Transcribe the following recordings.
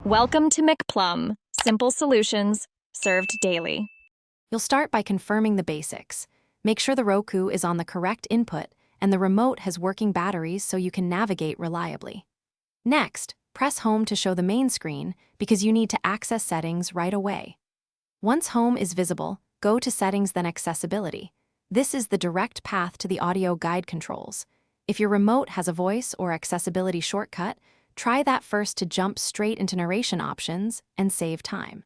Welcome to McPlum, simple solutions served daily. You'll start by confirming the basics. Make sure the Roku is on the correct input and the remote has working batteries so you can navigate reliably. Next, press Home to show the main screen because you need to access settings right away. Once Home is visible, go to Settings then Accessibility. This is the direct path to the audio guide controls. If your remote has a voice or accessibility shortcut, try that first to jump straight into narration options and save time.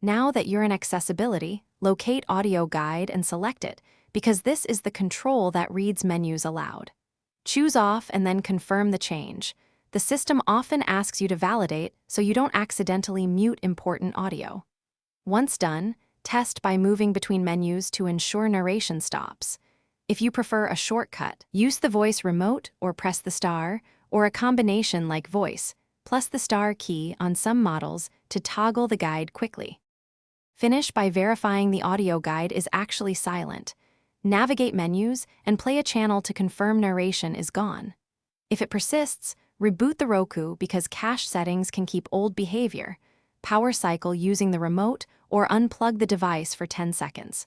Now that you're in accessibility, locate Audio Guide and select it, because this is the control that reads menus aloud. Choose Off and then confirm the change. The system often asks you to validate so you don't accidentally mute important audio. Once done, test by moving between menus to ensure narration stops. If you prefer a shortcut, use the voice remote or press the star, or a combination like voice, plus the star key on some models to toggle the guide quickly. Finish by verifying the audio guide is actually silent. Navigate menus and play a channel to confirm narration is gone. If it persists, reboot the Roku because cache settings can keep old behavior. Power cycle using the remote or unplug the device for 10 seconds.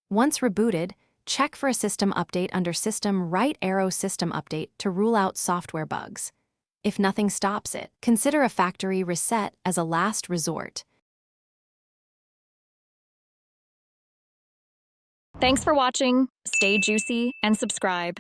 Once rebooted, check for a system update under System right arrow System Update to rule out software bugs. If nothing stops it, consider a factory reset as a last resort. Thanks for watching. Stay juicy and subscribe.